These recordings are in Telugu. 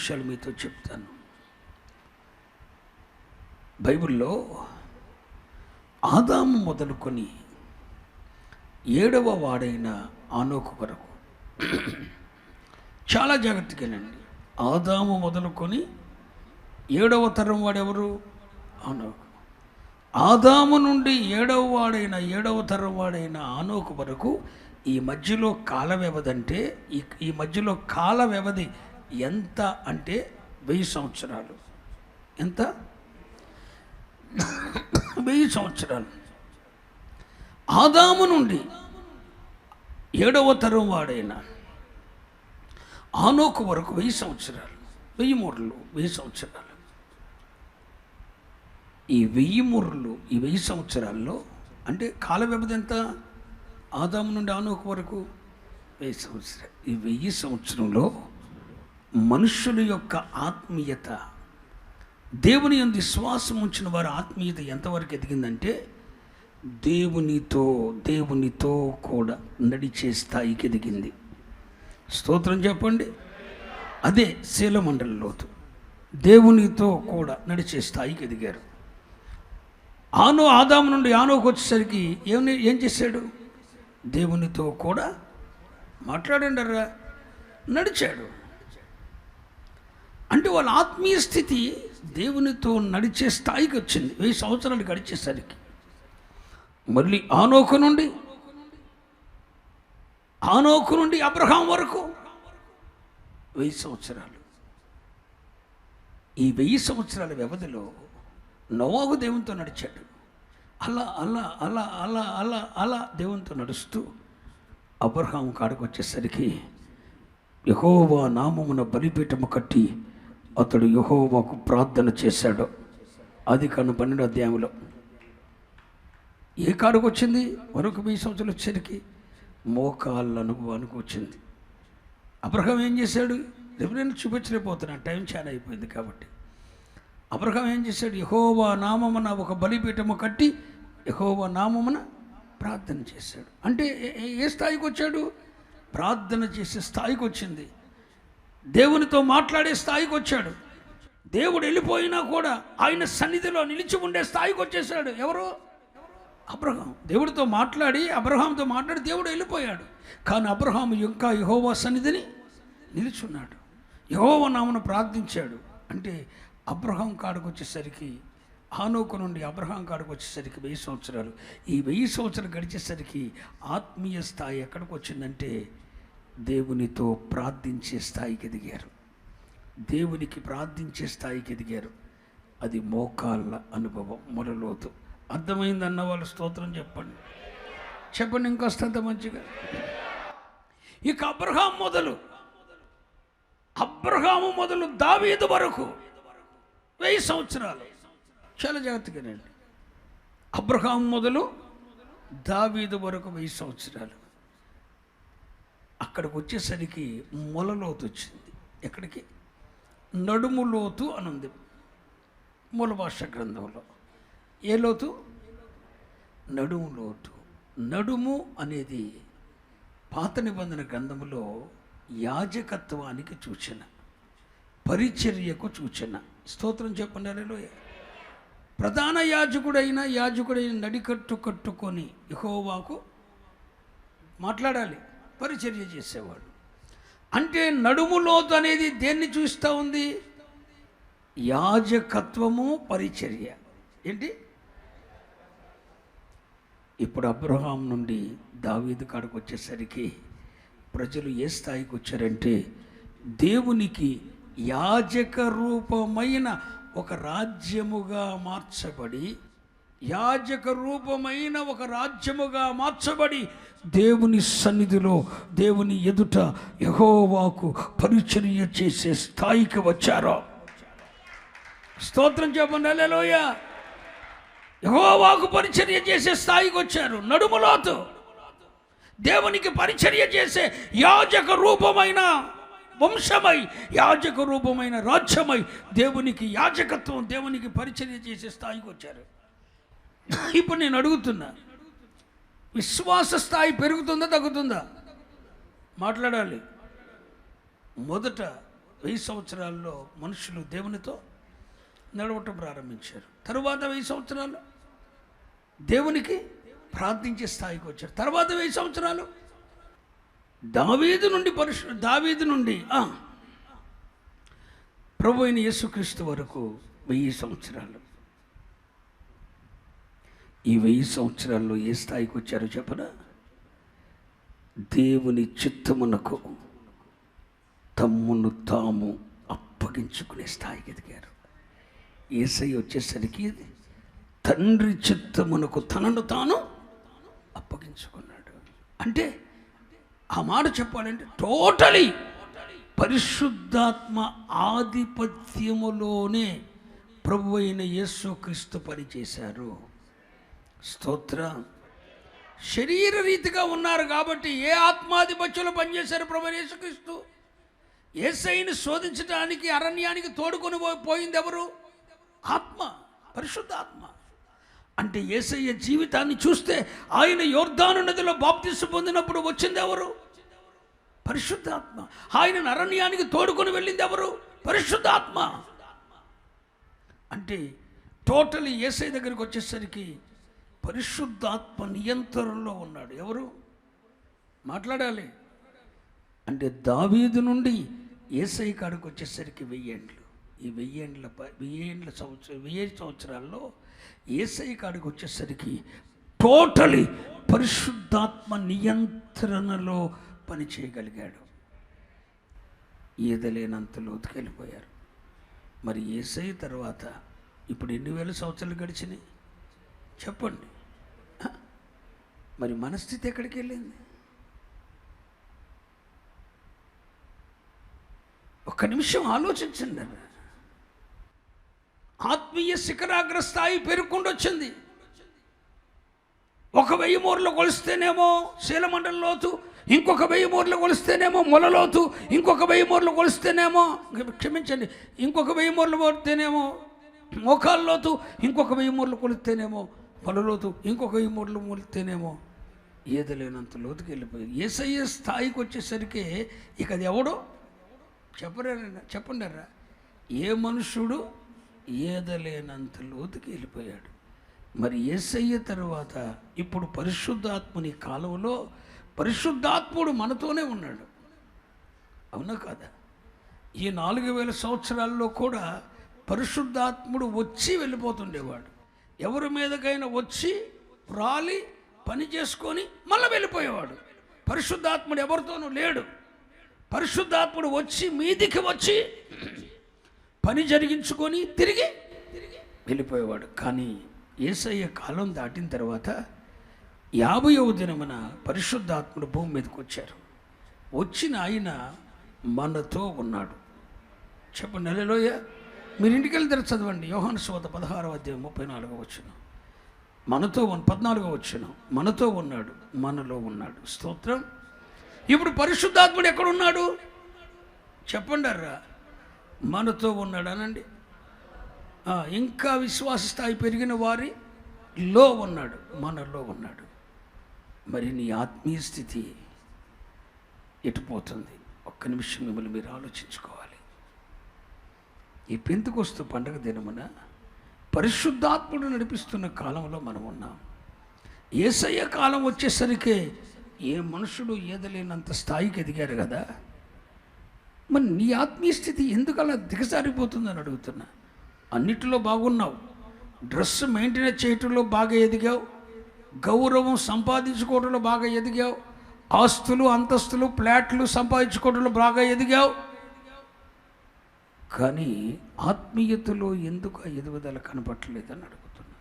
విషయాలు మీతో చెప్తాను. బైబిల్లో ఆదాము మొదలుకొని 7వ వాడైన ఆనోకు వరకు చాలా జాగ్రత్తగానండి. ఆదాము మొదలుకొని 7వ తరం వాడెవరు? ఆనోకు. ఆదాము నుండి 7వ వాడైన 7వ తరం వాడైన ఆనోకు వరకు ఈ మధ్యలో కాల వ్యవధి అంటే ఈ మధ్యలో కాల వ్యవధి ఎంత అంటే 1000 సంవత్సరాలు. ఎంత? 1000 సంవత్సరాలు. ఆదాము నుండి 7వ తరం వాడైన ఆనోకు వరకు 1000 సంవత్సరాలు. 1000 మూరలు 1000 సంవత్సరాలు. ఈ 1000 మూరలు ఈ 1000 సంవత్సరాల్లో అంటే కాల వ్యవధి ఎంత? ఆదాము నుండి ఆనోకు వరకు 1000 సంవత్సరాలు. ఈ 1000 సంవత్సరంలో మనుషుల యొక్క ఆత్మీయత, దేవుని యందు విశ్వాసం ఉంచిన వారి ఆత్మీయత ఎంతవరకు ఎదిగిందంటే దేవునితో కూడా నడిచే స్థాయికి ఎదిగింది. స్తోత్రం చెప్పండి. అదే శీలమండలి లోతు. దేవునితో కూడా నడిచే స్థాయికి ఎదిగారు. ఆదాము నుండి ఆనోకు వచ్చేసరికి ఏం చేశాడు? దేవునితో కూడా మాట్లాడండరా, నడిచాడు. అంటే వాళ్ళ ఆత్మీయ స్థితి దేవునితో నడిచే స్థాయికి వచ్చింది 1000 సంవత్సరాలు గడిచేసరికి. మళ్ళీ ఆనోకు నుండి అబ్రహాం వరకు 1000 సంవత్సరాలు. ఈ 1000 సంవత్సరాల వ్యవధిలో నోవాహు దేవునితో నడిచాడు. అలా అలా అలా అలా అలా అలా దేవునితో నడుస్తూ అబ్రహాం కాడికి వచ్చేసరికి యెహోవా నామమున బలిపీఠము కట్టి అతడు యెహోవాకు ప్రార్థన చేశాడు. ఆదికాండం 12వ అధ్యాయంలో. ఏ కాడికి వచ్చింది? మరొక 1000 సంవత్సరాలు వచ్చేసరికి మోకాళ్ళ అనుభవానికి వచ్చింది. అబ్రహాం ఏం చేశాడు? రేపు నేను చూపించలేకపోతున్నాను, టైం చాలా అయిపోయింది కాబట్టి. అబ్రహాం ఏం చేశాడు? యెహోవా నామమున ఒక బలిపీఠము కట్టి యెహోవా నామమున ప్రార్థన చేశాడు. అంటే ఏ స్థాయికి వచ్చాడు? ప్రార్థన చేసే స్థాయికి వచ్చింది. దేవునితో మాట్లాడే స్థాయికి వచ్చాడు. దేవుడు వెళ్ళిపోయినా కూడా ఆయన సన్నిధిలో నిలిచి ఉండే స్థాయికి వచ్చేసాడు. ఎవరు? అబ్రహాం. దేవుడితో మాట్లాడి అబ్రహాంతో మాట్లాడి దేవుడు వెళ్ళిపోయాడు. కానీ అబ్రహాం ఇంకా యెహోవా సన్నిధిని నిలిచున్నాడు. యెహోవా నామమున ప్రార్థించాడు. అంటే అబ్రహాం కాడికి వచ్చేసరికి, ఆనోకు నుండి అబ్రహాం కాడికి వచ్చేసరికి 1000 సంవత్సరాలు. ఈ 1000 సంవత్సరాలు గడిచేసరికి ఆత్మీయ స్థాయి ఎక్కడికి వచ్చిందంటే దేవునితో ప్రార్థించే స్థాయికి ఎదిగారు. దేవునికి ప్రార్థించే స్థాయికి ఎదిగారు. అది మోకాళ్ళ అనుభవం, మొరలోతు. అర్థమైందన్న వాళ్ళు స్తోత్రం చెప్పండి. ఇంకొస్తంత మంచిగా. ఇక అబ్రహాము మొదలు దావీదు వరకు 1000 సంవత్సరాలు. చాలా జాగ్రత్తగానండి. అబ్రహాము మొదలు దావీదు వరకు 1000 సంవత్సరాలు. అక్కడికి వచ్చేసరికి మొలలోతు వచ్చింది. ఎక్కడికి? నడుము లోతు అని ఉంది మూల భాష గ్రంథంలో. ఏ లోతు? నడుము లోతు. నడుము అనేది పాత నిబంధన గ్రంథములో యాజకత్వానికి సూచన, పరిచర్యకు సూచన. స్తోత్రం చెప్పండి. హల్లెలూయా. ప్రధాన యాజకుడైన నడికట్టు కట్టుకొని యెహోవాకు మాట్లాడాలి, పరిచర్య చేసేవాడు. అంటే నడుము లోతు అనేది దేన్ని చూస్తూ ఉంది? యాజకత్వము, పరిచర్య. ఏంటి? ఇప్పుడు అబ్రహాం నుండి దావీదు కాడికి వచ్చేసరికి ప్రజలు ఏ స్థాయికి వచ్చారంటే దేవునికి యాజక రూపమైన ఒక రాజ్యముగా మార్చబడి దేవుని సన్నిధిలో, దేవుని ఎదుట యెహోవాకు పరిచర్య చేసే స్థాయికి వచ్చారు. స్తోత్రం చెప్పండి. హల్లెలూయా. యెహోవాకు పరిచర్య చేసే స్థాయికి వచ్చారు. నడుములోతు దేవునికి పరిచర్య చేసే యాజక రూపమైన వంశమై, యాజక రూపమైన రాజ్యమై దేవునికి యాజకత్వం, దేవునికి పరిచర్య చేసే స్థాయికి వచ్చారు. ఇప్పుడు నేను అడుగుతున్నా, విశ్వాస స్థాయి పెరుగుతుందా తగ్గుతుందా? మాట్లాడాలి. మొదట 1000 సంవత్సరాల్లో మనుషులు దేవునితో నడవటం ప్రారంభించారు. తరువాత 1000 సంవత్సరాలు దేవునికి ప్రార్థించే స్థాయికి వచ్చారు. తర్వాత 1000 సంవత్సరాలు దావీదు నుండి ప్రభు అయిన యేసుక్రీస్తు వరకు 1000 సంవత్సరాలు. ఈ 1000 సంవత్సరాల్లో ఏ స్థాయికి వచ్చారో చెప్పనా? దేవుని చిత్తమునకు తమ్మును తాము అప్పగించుకునే స్థాయికి ఎదిగారు. యేసయ్య వచ్చేసరికి తండ్రి చిత్తమునకు తనను తాను అప్పగించుకున్నాడు. అంటే ఆ మాట చెప్పాలంటే టోటలీ పరిశుద్ధాత్మ ఆధిపత్యములోనే ప్రభు అయిన యేసుక్రీస్తు పనిచేశారు. స్తోత్రం. శరీర రీతిగా ఉన్నారు కాబట్టి ఏ ఆత్మాధిపత్యంలో పనిచేశారు ప్రభు యేసుక్రీస్తు? యేసయ్యను శోధించడానికి అరణ్యానికి తోడుకొని పోయింది ఎవరు? ఆత్మ, పరిశుద్ధాత్మ. అంటే యేసయ్య జీవితాన్ని చూస్తే ఆయన యోర్దాను నదిలో బాప్తిసం పొందినప్పుడు వచ్చింది ఎవరు? పరిశుద్ధాత్మ. ఆయన అరణ్యానికి తోడుకొని వెళ్ళింది ఎవరు? పరిశుద్ధాత్మ. అంటే టోటలీ యేసయ్య దగ్గరికి వచ్చేసరికి పరిశుద్ధాత్మ నియంత్రణలో ఉన్నాడు. ఎవరు మాట్లాడాలి అంటే దావీదు నుండి యేసయ్య కాడికి వచ్చేసరికి 1000 ఏండ్లు. ఈ 1000 సంవత్సరాల్లో యేసయ్య కాడికి వచ్చేసరికి టోటలీ పరిశుద్ధాత్మ నియంత్రణలో పని చేయగలిగాడు. ఈదలేనంత లోతుకి వెళ్ళిపోయారు. మరి యేసయ్య తర్వాత ఇప్పుడు ఎన్ని వేల సంవత్సరాలు గడిచినాయి చెప్పండి? మరి మన స్థితి ఎక్కడికి వెళ్ళింది? ఒక్క నిమిషం ఆలోచించండి. ఆత్మీయ శిఖరాగ్ర స్థాయి పెరుగుకుంటూ వచ్చింది. 1000 మూరలు కొలిస్తేనేమో శీలమండల లోతు, ఇంకొక 1000 మూరలు కొలిస్తేనేమో మొలలోతు, ఇంకొక 1000 మూరలు కొలిస్తేనేమో క్షమించండి ఇంకొక 1000 మూరలు కొలిస్తేనేమో మోకాళ్ళ లోతు, ఇంకొక 1000 మూరలు కొలిస్తేనేమో మొలలోతు, ఇంకొక 1000 మూరలు కొలిస్తేనేమో ఏదలేనంత లోతుకి వెళ్ళిపోయింది. యేసయ్య స్థాయికి వచ్చేసరికి ఇక అది ఎవడో చెప్పండిరా, ఏ మనుషుడు ఏదలేనంత లోతుకి వెళ్ళిపోయాడు. మరి యేసయ్య తరువాత ఇప్పుడు పరిశుద్ధాత్ముని కాలంలో పరిశుద్ధాత్ముడు మనతోనే ఉన్నాడు. అవునా కాదా? ఈ 4000 సంవత్సరాల్లో కూడా పరిశుద్ధాత్ముడు వచ్చి వెళ్ళిపోతుండేవాడు. ఎవరి మీదకైనా వచ్చి రాలి పని చేసుకొని మళ్ళీ వెళ్ళిపోయేవాడు. పరిశుద్ధాత్ముడు ఎవరితోనూ లేడు. పరిశుద్ధాత్ముడు వచ్చి మీదికి వచ్చి పని జరిగించుకొని తిరిగి వెళ్ళిపోయేవాడు. కానీ యేసయ్య కాలం దాటిన తర్వాత 50వ దినమున పరిశుద్ధాత్ముడు భూమి మీదకి వచ్చారు. వచ్చిన ఆయన మనతో ఉన్నాడు. చెప్పండి హల్లెలూయా. మీరు ఇంటికి వెళ్తారు చదవండి. యోహాను సువార్త 16వ అధ్యాయం 34వ వచనం. మనతో 14వ వచనం. మనతో ఉన్నాడు, మనలో ఉన్నాడు. స్తోత్రం. ఇప్పుడు పరిశుద్ధాత్ముడు ఎక్కడున్నాడు చెప్పండి అర్రా? మనతో ఉన్నాడు అనండి. ఇంకా విశ్వాస స్థాయి పెరిగిన వారిలో ఉన్నాడు, మనలో ఉన్నాడు. మరి నీ ఆత్మీయ స్థితి ఎటుపోతుంది? ఒక్క నిమిషం మిమ్మల్ని మీరు ఆలోచించుకోవాలి. ఈ పెంతెకొస్తు పండగ దినమున పరిశుద్ధాత్ముడు నడిపిస్తున్న కాలంలో మనం ఉన్నాం. యేసయ్య కాలం వచ్చేసరికి ఏ మనుషుడు ఏదలేనంత స్థాయికి ఎదిగారు కదా. మరి నీ ఆత్మీయ స్థితి ఎందుకు అలా దిగజారిపోతుందని అడుగుతున్నా. అన్నిటిలో బాగున్నావు, డ్రెస్ మెయింటైన్ చేయటంలో బాగా ఎదిగావు, గౌరవం సంపాదించుకోవడంలో బాగా ఎదిగావు, ఆస్తులు అంతస్తులు ఫ్లాట్లు సంపాదించుకోవడంలో బాగా ఎదిగావు. కానీ ఆత్మీయతలో ఎందుకు ఆ ఎదుగుదల కనపట్టలేదని అడుగుతున్నా.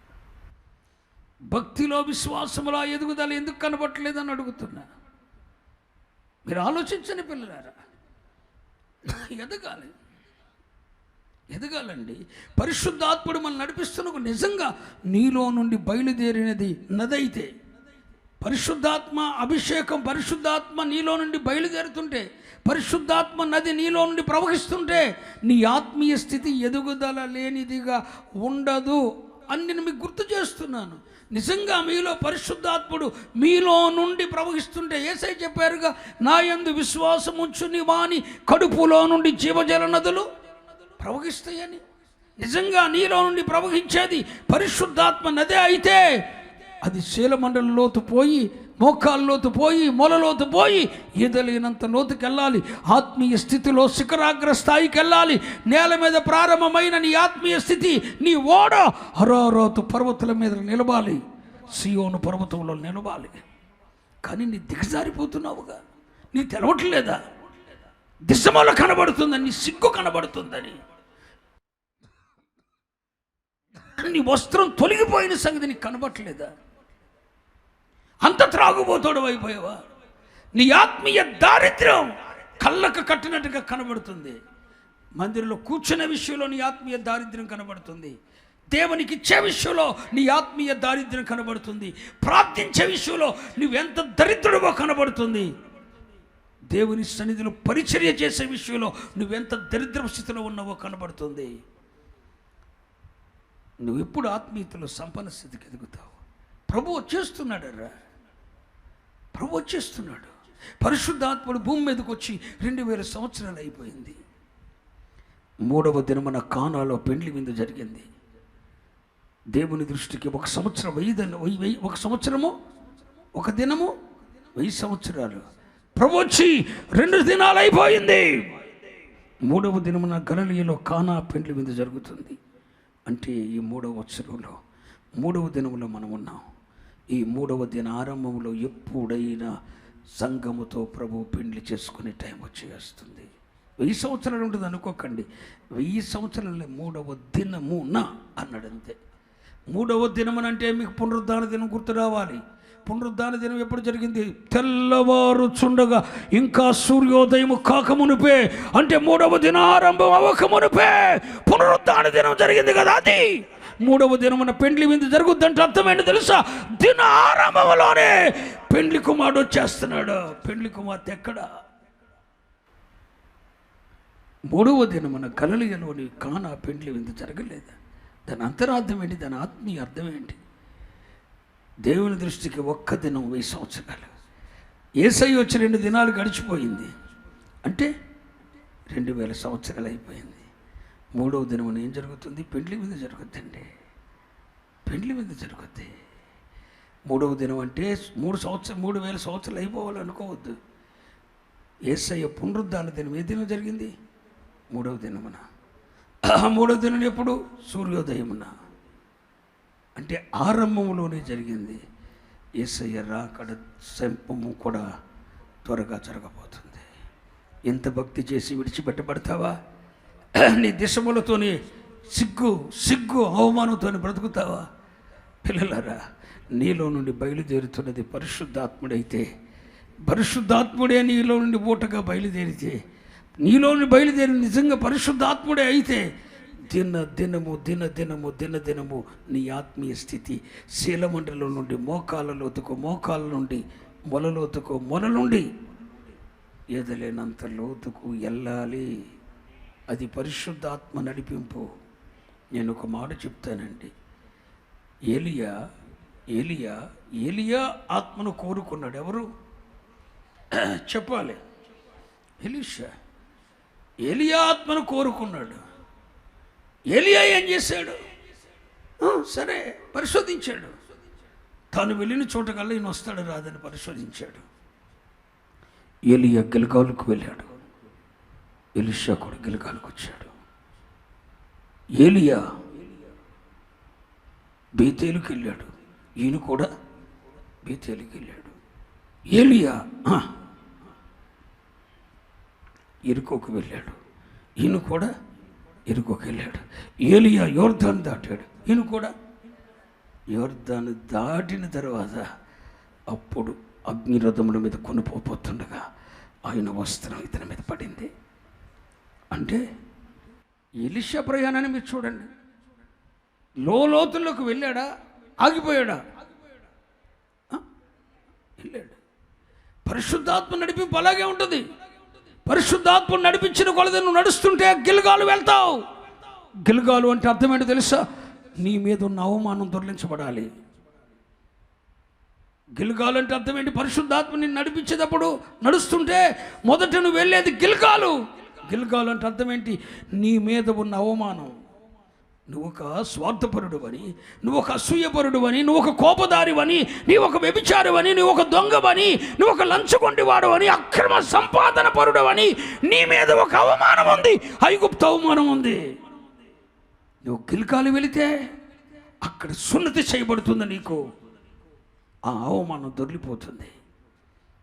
భక్తిలో విశ్వాసములో ఎదుగుదల ఎందుకు కనపట్టలేదని అడుగుతున్నా. మీరు ఆలోచించని పిల్లలారా, ఎదగాలండి. పరిశుద్ధాత్ముడు మనం నడిపిస్తున్న నిజంగా నీలో నుండి బయలుదేరినది నదైతే, పరిశుద్ధాత్మ అభిషేకం, పరిశుద్ధాత్మ నీలో నుండి బయలుదేరుతుంటే, పరిశుద్ధాత్మ నది నీలో నుండి ప్రవహిస్తుంటే నీ ఆత్మీయ స్థితి ఎదుగుదల లేనిదిగా ఉండదు అని నేను మీకు గుర్తు చేస్తున్నాను. నిజంగా మీలో పరిశుద్ధాత్ముడు మీలో నుండి ప్రవహిస్తుంటే యేసయ్య చెప్పారుగా, నా యందు విశ్వాసం ఉంచుని వాని కడుపులో నుండి జీవజల నదులు ప్రవహిస్తాయని. నిజంగా నీలో నుండి ప్రవహించేది పరిశుద్ధాత్మ నదే అయితే అది శీలమండలంలోతు పోయి, మోకాల్లోతు పోయి, మొలలోతు పోయి, ఈదలేనంత లోతుకి వెళ్ళాలి. ఆత్మీయ స్థితిలో శిఖరాగ్ర స్థాయికి వెళ్ళాలి. నేల మీద ప్రారంభమైన నీ ఆత్మీయ స్థితి, నీ ఓడ అరారోతు పర్వతాల మీద నిలవాలి, సియోను పర్వతంలో నిలవాలి. కానీ నీ దిగజారిపోతున్నావుగా, నీ తెలవట్లేదా? దిశమల కనబడుతుందని, నీ సిగ్గు కనబడుతుందని, నీ వస్త్రం తొలగిపోయిన సంగతి నీకు కనబట్టలేదా? అంత త్రాగుబోతోడు అయిపోయావా? నీ ఆత్మీయ దారిద్ర్యం కళ్ళకు కట్టినట్టుగా కనబడుతుంది. మందిరంలో కూర్చునే విషయంలో నీ ఆత్మీయ దారిద్ర్యం కనబడుతుంది. దేవునికి ఇచ్చే విషయంలో నీ ఆత్మీయ దారిద్ర్యం కనబడుతుంది. ప్రార్థించే విషయంలో నువ్వెంత దరిద్రుడివో కనబడుతుంది. దేవుని సన్నిధిలో పరిచర్య చేసే విషయంలో నువ్వెంత దరిద్ర స్థితిలో ఉన్నావో కనబడుతుంది. నువ్వు ఎప్పుడు ఆత్మీయతలో సంపన్న స్థితికి ఎదుగుతావు? ప్రభు వచ్చేస్తున్నాడు. ప్రభు వచ్చేస్తున్నాడు. పరిశుద్ధాత్ముడు భూమి మీదకి వచ్చి 2000 సంవత్సరాలు అయిపోయింది. 3వ దినమున కానాలో పెండ్లి విందు జరిగింది. దేవుని దృష్టికి 1 సంవత్సరం 1 సంవత్సరము 1 దినము 1000 సంవత్సరాలు. ప్రభు వచ్చి 2 దినాలు అయిపోయింది. 3వ దినమున గలిలయలో కానా పెండ్లి విందు జరుగుతుంది. అంటే ఈ 3వ వత్సరంలో 3వ దినములో మనం ఉన్నాం. ఈ 3వ దిన ఆరంభంలో ఎప్పుడైనా సంఘముతో ప్రభు పెండ్లి చేసుకునే టైం వచ్చేస్తుంది. 1000 సంవత్సరాలు ఉంటుంది అనుకోకండి. 1000 సంవత్సరాలు 3వ దినమున అన్నాడు అంతే. 3వ దినమునంటే మీకు పునరుద్ధాన దినం గుర్తు రావాలి. పునరుద్ధాన దినం ఎప్పుడు జరిగింది? తెల్లవారుచుండగా, ఇంకా సూర్యోదయం కాకమునిపే, అంటే 3వ దిన ఆరంభం అవ్వకమునిపే పునరుద్ధాన దినం జరిగింది కదా. అది 3వ దినమున పెండ్లి విందు జరుగుద్దంటే అర్థమేంటి తెలుసా? దిన ఆరంభంలోనే పెండ్లి కుమారుడు వచ్చేస్తున్నాడు. పెండ్లి కుమార్తె ఎక్కడ? 3వ దినమున గలిలయలోని కానా పెండ్లి విందు జరగలేదు. దాని అంతరార్థం ఏంటి? దాని ఆత్మీయ అర్థం ఏంటి? దేవుని దృష్టికి 1 దినం 1000 సంవత్సరాలు. యేసయ్య వచ్చి 2 దినాలు గడిచిపోయింది, అంటే 2000 సంవత్సరాలు అయిపోయింది. 3వ దినమున ఏం జరుగుతుంది? పెండ్లి మీద జరుగుద్దండి. పెండ్లి మీద జరుగుద్ది. 3వ దినం అంటే 3000 సంవత్సరాలు అయిపోవాలనుకోవద్దు. యేసయ్య పునరుద్ధాన దినం ఏ దినం జరిగింది? 3వ దినమున. 3వ దినం ఎప్పుడు? సూర్యోదయమున, అంటే ఆరంభంలోనే జరిగింది. యేసయ్య రాకడ సంపము కూడా త్వరగా జరగబోతుంది. ఎంత భక్తి చేసి విడిచిపెట్టబడతావా? నీ దిశములతోని సిగ్గు అవమానంతో బ్రతుకుతావా? పిల్లలారా, నీలో నుండి బయలుదేరుతున్నది పరిశుద్ధాత్ముడైతే, పరిశుద్ధాత్ముడే నీలో నుండి ఊటగా బయలుదేరితే, నీలో నుండి బయలుదేరి నిజంగా పరిశుద్ధాత్ముడే అయితే దినదినము నీ ఆత్మీయ స్థితి శీలమండలం నుండి మోకాల నుండి మొల నుండి ఎదలేనంత లోతుకు వెళ్ళాలి. అది పరిశుద్ధాత్మ నడిపింపు. నేను ఒక మాట చెప్తానండి. ఏలియా ఆత్మను కోరుకున్నాడు. ఎవరు చెప్పాలి? ఎలీషా. ఏలియా ఆత్మను కోరుకున్నాడు. ఏలియా ఏం చేశాడు? సరే, పరిశోధించాడు. తాను వెళ్ళిన చోటకల్లా ఈయన వస్తాడు రాదని పరిశోధించాడు. ఏలియా గిల్గాలుకు వెళ్ళాడు. ఎలీషా కూడా గిల్గాలుకు వచ్చాడు. ఏలియా బేతేలుకి వెళ్ళాడు. ఈయన కూడా బేతేలుకి వెళ్ళాడు. ఏలియా ఎరుకోకు వెళ్ళాడు. ఈయన కూడా ఎరుకోకు వెళ్ళాడు. ఏలియా యోర్దాను దాటాడు. ఈయన కూడా యోర్దాను దాటిన తర్వాత అప్పుడు అగ్నిరథముల మీద కొనుపోతుండగా ఆయన వస్త్రం ఇతని మీద పడింది. అంటే ఎలీషా ప్రయాణాన్ని మీరు చూడండి. లోతుల్లోకి వెళ్ళాడా? ఆగిపోయాడా? వెళ్ళాడు. పరిశుద్ధాత్మ నడిపింపు అలాగే ఉంటుంది. పరిశుద్ధాత్మ నడిపించిన కొలది నువ్వు నడుస్తుంటే గిల్గాలు వెళ్తావు. గిల్గాలు అంటే అర్థమేంటో తెలుసా? నీ మీద ఉన్న అవమానం దొర్లించబడాలి. గిల్గాలు అంటే అర్థం ఏంటి? పరిశుద్ధాత్మ నిన్ను నడిపించేటప్పుడు నడుస్తుంటే మొదట నువ్వు వెళ్ళేది గిల్గాలు. గిల్గాలు అంటే అర్థం ఏంటి? నీ మీద ఉన్న అవమానం. నువ్వు ఒక స్వార్థపరుడు అని, నువ్వు ఒక అసూయపరుడు అని, నువ్వు ఒక కోపదారివని, నీవు ఒక వ్యభిచారువని, నువ్వు ఒక దొంగవని, నువ్వు ఒక లంచగొండివాడు అని, అక్రమ సంపాదన పరుడు అని, నీ మీద ఒక అవమానం ఉంది, ఐగుప్తు అవమానం ఉంది. నువ్వు గిల్గాలు వెళితే అక్కడ సున్నతి చేయబడుతుంది నీకు. ఆ అవమానం దొరికిపోతుంది.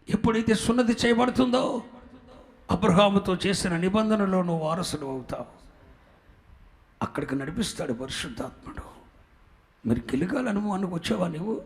ఎప్పుడైతే సున్నతి చేయబడుతుందో అబ్రహాముతో చేసిన నిబంధనలో నువ్వు వారసుడు అవుతావు. అక్కడికి నడిపిస్తాడు పరిశుద్ధాత్ముడు. మరి గిల్గాలు అనుభవానికి వచ్చావా నువ్వు?